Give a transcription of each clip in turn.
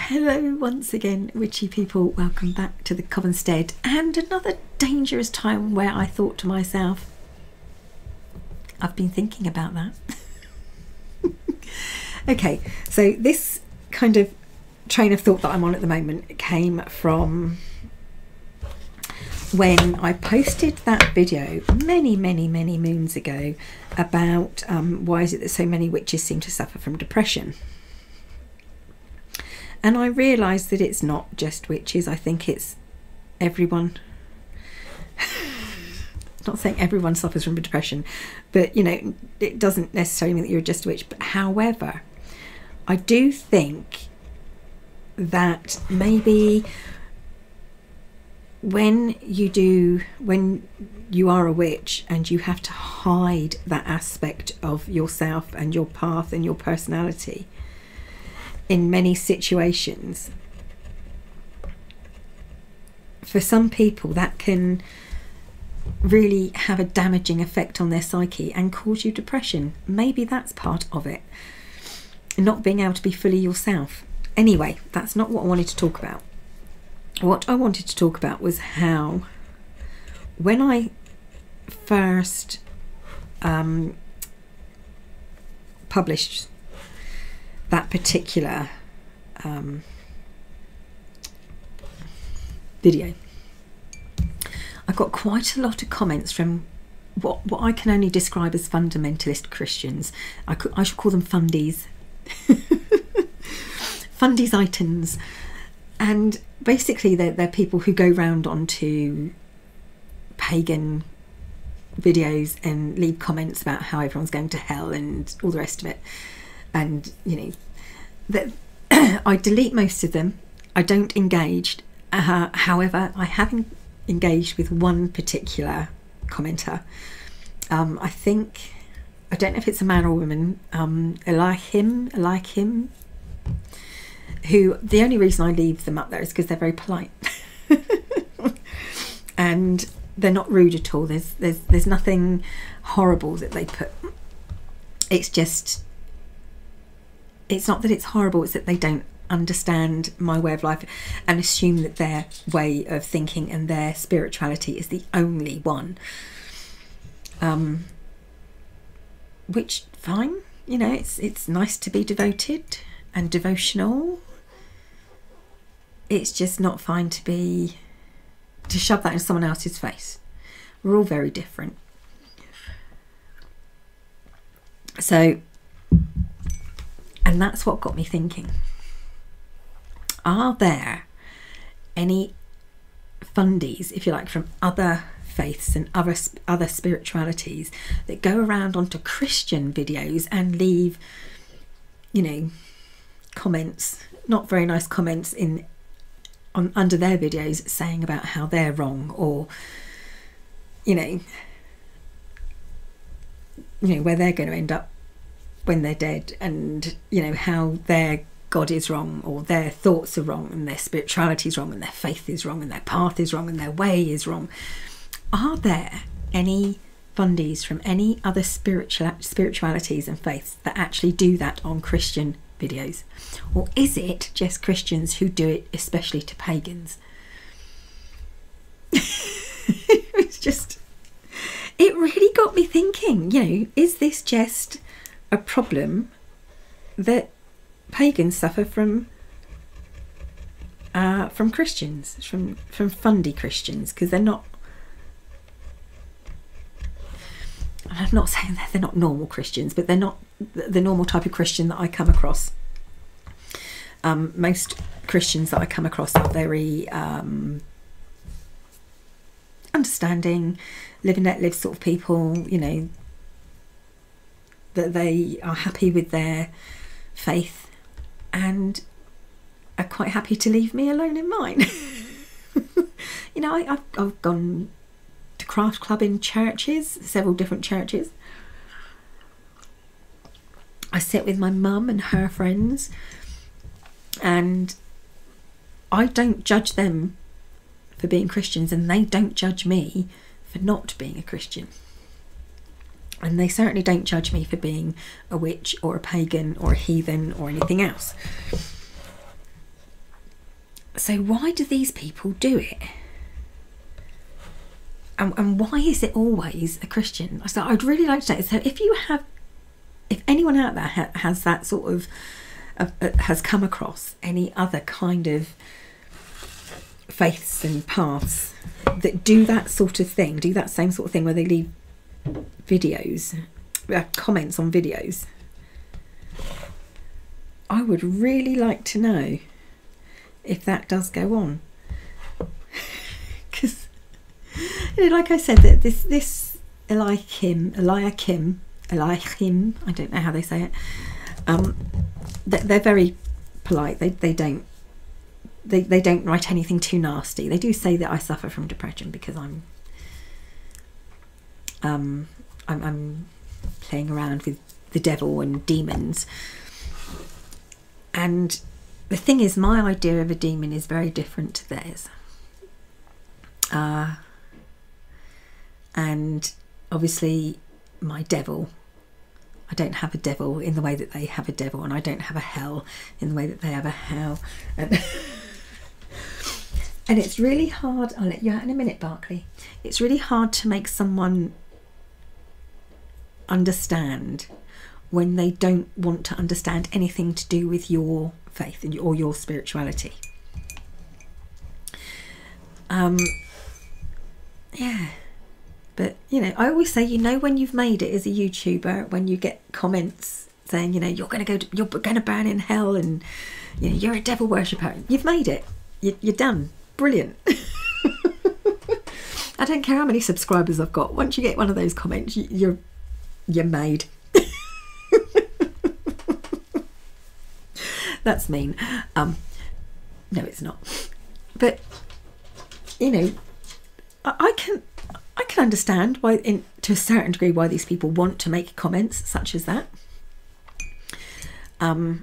Hello once again, witchy people. Welcome back to the Covenstead, and another dangerous time where I thought to myself, I've been thinking about that. Okay, so this kind of train of thought that I'm on at the moment came from when I posted that video many moons ago about why is it that so many witches seem to suffer from depression. And I realised that it's not just witches. I think it's everyone. Not saying everyone suffers from depression, but you know, it doesn't necessarily mean that you're just a witch. But however, I do think that maybe when you are a witch and you have to hide that aspect of yourself and your path and your personality in many situations, for some people that can really have a damaging effect on their psyche and cause you depression. Maybe that's part of it, not being able to be fully yourself. Anyway, that's not what I wanted to talk about. What I wanted to talk about was how, when I first published that particular video, I got quite a lot of comments from what I can only describe as fundamentalist Christians. I should call them fundies. Fundies-itans. And basically they're people who go round onto Pagan videos and leave comments about how everyone's going to hell and all the rest of it. And you know, that I delete most of them. I don't engage. However, I have engaged with one particular commenter. I don't know if it's a man or a woman. I like him. Who, the only reason I leave them up there is because they're very polite. And they're not rude at all. There's nothing horrible that they put. It's just, it's not that it's horrible, it's that they don't understand my way of life and assume that their way of thinking and their spirituality is the only one. Which, fine, you know, it's nice to be devoted and devotional. It's just not fine to shove that in someone else's face. We're all very different. So, and that's what got me thinking. Are there any fundies, if you like, from other faiths and other spiritualities that go around onto Christian videos and leave, you know, comments, not very nice comments under their videos saying about how they're wrong, or you know where they're going to end up when they're dead, and you know how their God is wrong, or their thoughts are wrong, and their spirituality is wrong, and their faith is wrong, and their path is wrong, and their way is wrong. Are there any fundies from any other spiritualities and faiths that actually do that on Christian videos? Or is it just Christians who do it, especially to pagans? It's just, it really got me thinking, you know, is this just a problem that pagans suffer from Christians, from fundy Christians? Because they're not, I'm not saying that they're not normal Christians, but they're not the normal type of Christian that I come across. Most Christians that I come across are very understanding, live and let live sort of people, you know, that they are happy with their faith and are quite happy to leave me alone in mine. You know, I've gone to craft club in churches, several different churches. I sit with my mum and her friends, and I don't judge them for being Christians, and they don't judge me for not being a Christian. And they certainly don't judge me for being a witch or a pagan or a heathen or anything else. So why do these people do it? And why is it always a Christian? So I'd really like to know. So if anyone out there has that sort of, has come across any other kind of faiths and paths that do that sort of thing, do that same sort of thing where they leave videos, comments on videos, I would really like to know if that does go on. Because, you know, like I said, that this Eliakim, I don't know how they say it. They're very polite. They don't write anything too nasty. They do say that I suffer from depression because I'm playing around with the devil and demons. And the thing is, my idea of a demon is very different to theirs. And obviously my devil, I don't have a devil in the way that they have a devil, and I don't have a hell in the way that they have a hell. And it's really hard, I'll let you out in a minute, Barclay. It's really hard to make someone understand when they don't want to understand anything to do with your faith or your spirituality. Yeah. But, you know, I always say, you know, when you've made it as a YouTuber, when you get comments saying, you know, you're going to burn in hell, and, you know, you're a devil worshipper. You've made it. You're done. Brilliant. I don't care how many subscribers I've got. Once you get one of those comments, you're made. That's mean. No, it's not. But, you know, I can understand why, to a certain degree, why these people want to make comments such as that. I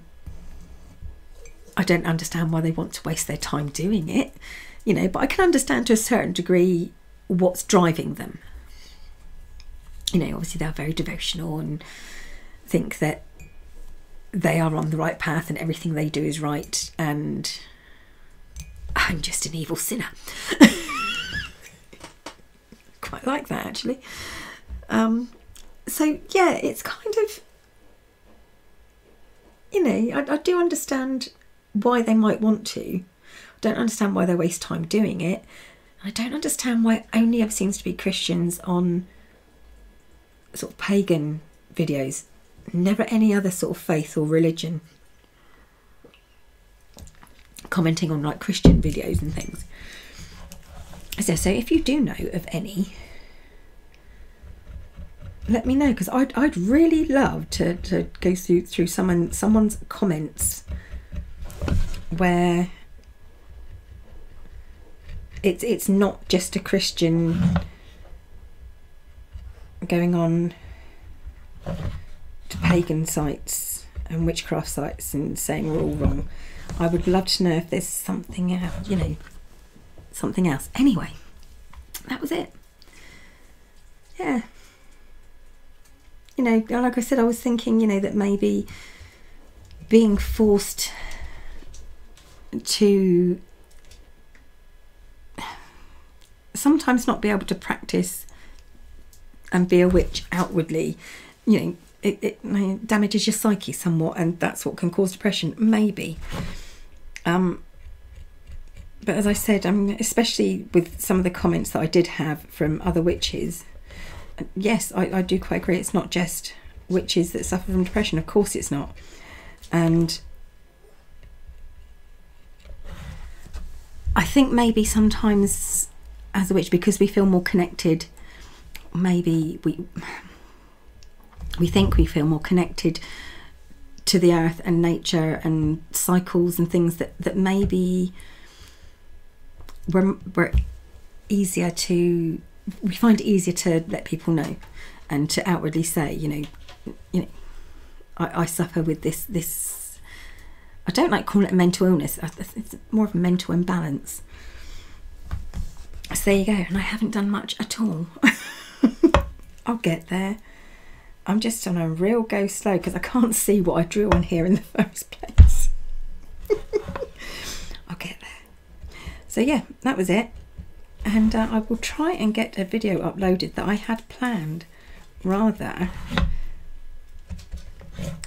don't understand why they want to waste their time doing it, you know, but I can understand to a certain degree what's driving them. You know, obviously they're very devotional and think that they are on the right path and everything they do is right, and I'm just an evil sinner. Quite like that, actually. So yeah, it's kind of, you know, I do understand why they might want to. I don't understand why they waste time doing it. I don't understand why it only ever seems to be Christians on sort of pagan videos, never any other sort of faith or religion commenting on like Christian videos and things. So if you do know of any, let me know, because I'd really love to go through someone's comments where it's not just a Christian going on to pagan sites and witchcraft sites and saying we're all wrong. I would love to know if there's something else, you know, something else. Anyway, that was it. Yeah. You know, like I said, I was thinking, you know, that maybe being forced to sometimes not be able to practice and be a witch outwardly, you know, it damages your psyche somewhat, and that's what can cause depression, maybe. But as I said, especially with some of the comments that I did have from other witches, yes, I do quite agree. It's not just witches that suffer from depression. Of course it's not. And I think maybe sometimes as a witch, because we feel more connected, maybe we think we feel more connected to the earth and nature and cycles and things that maybe we're easier to, we find it easier to let people know and to outwardly say, you know, I suffer with this. I don't like calling it a mental illness. It's more of a mental imbalance. So there you go. And I haven't done much at all. I'll get there. I'm just on a real go slow because I can't see what I drew on here in the first place. I'll get there. So yeah, that was it. And I will try and get a video uploaded that I had planned rather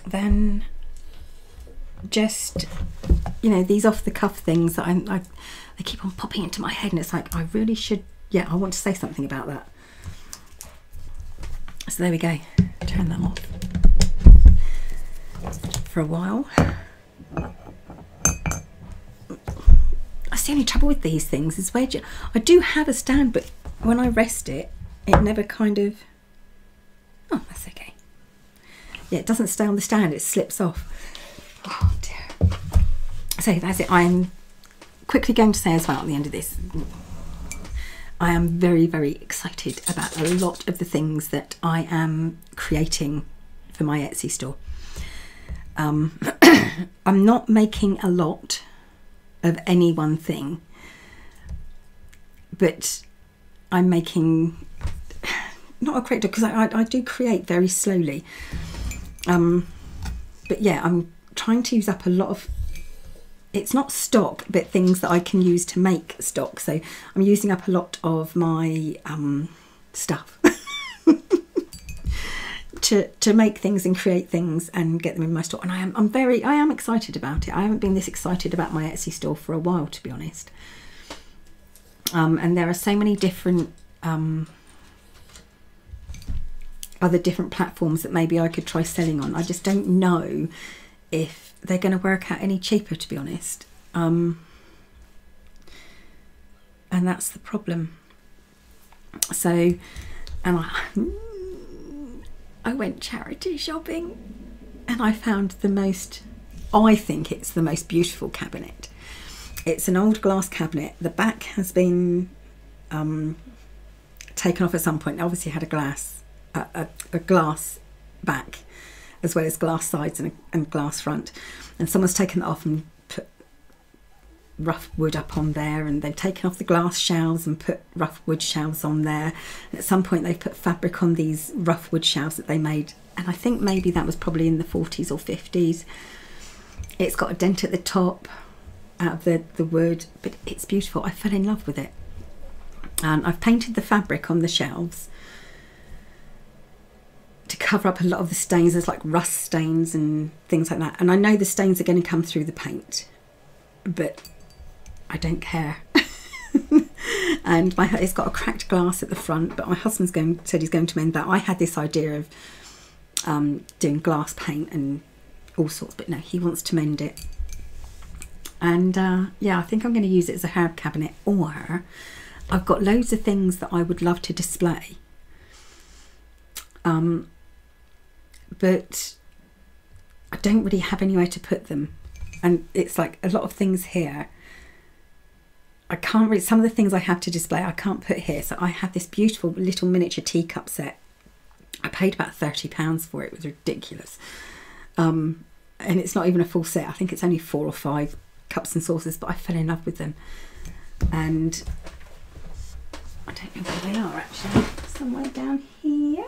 than just, you know, these off the cuff things that they keep on popping into my head, and it's like I really should, yeah, I want to say something about that. So there we go, turn that off for a while. That's the only trouble with these things, is where I do have a stand, but when I rest it, it never kind of, oh, that's okay. Yeah, it doesn't stay on the stand, it slips off. Oh dear. So that's it. I'm quickly going to say as well at the end of this, I am very, very excited about a lot of the things that I am creating for my Etsy store. I'm not making a lot of any one thing, but I'm making not a great deal, because I do create very slowly. But yeah, I'm trying to use up a lot of, it's not stock, but things that I can use to make stock. So I'm using up a lot of my stuff to make things and create things and get them in my store. And I am excited about it. I haven't been this excited about my Etsy store for a while, to be honest. And there are so many different other different platforms that maybe I could try selling on. I just don't know if they're going to work out any cheaper, to be honest. And that's the problem. So, and I went charity shopping, and I found the most, I think it's the most beautiful cabinet. It's an old glass cabinet. The back has been taken off at some point. It obviously had a glass back, as well as glass sides and glass front, and someone's taken that off and put rough wood up on there, and they've taken off the glass shelves and put rough wood shelves on there, and at some point they've put fabric on these rough wood shelves that they made, and I think maybe that was probably in the 40s or 50s. It's got a dent at the top out of the wood, but it's beautiful. I fell in love with it, and I've painted the fabric on the shelves to cover up a lot of the stains. There's like rust stains and things like that, and I know the stains are going to come through the paint, but I don't care. And it's got a cracked glass at the front, but my husband's said he's going to mend that. I had this idea of doing glass paint and all sorts, but no, he wants to mend it. And yeah, I think I'm going to use it as a herb cabinet, or I've got loads of things that I would love to display. But I don't really have anywhere to put them, and it's like a lot of things here I can't really, some of the things I have to display I can't put here. So I have this beautiful little miniature teacup set. I paid about £30 for it. It was ridiculous, and it's not even a full set. I think it's only 4 or 5 cups and saucers, but I fell in love with them, and I don't know where they are actually. Somewhere down here.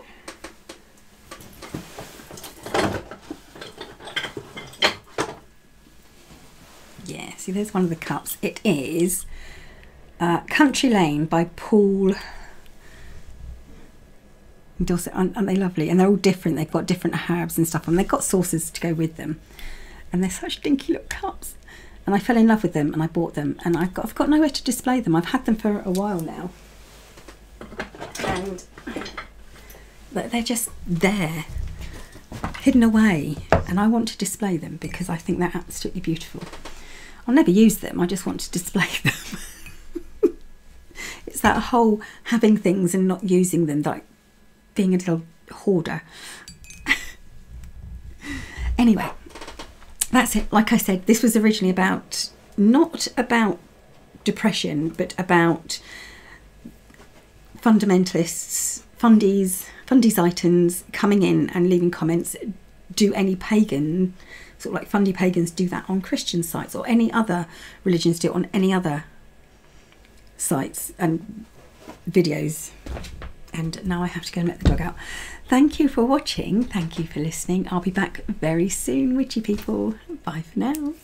Yeah, see, there's one of the cups. It is Country Lane by Paul Dorset. Aren't they lovely? And they're all different. They've got different herbs and stuff, and they've got saucers to go with them. And they're such dinky little cups. And I fell in love with them, and I bought them. And I've got nowhere to display them. I've had them for a while now, and they're just there, hidden away. And I want to display them because I think they're absolutely beautiful. I'll never use them. I just want to display them. It's that whole having things and not using them, like being a little hoarder. Anyway, that's it. Like I said, this was originally about, not about depression, but about fundamentalists, fundies coming in and leaving comments. Do any pagan, sort of like fundie pagans, do that on Christian sites, or any other religions do it on any other sites and videos? And now I have to go and let the dog out. Thank you for watching. Thank you for listening. I'll be back very soon, witchy people. Bye for now.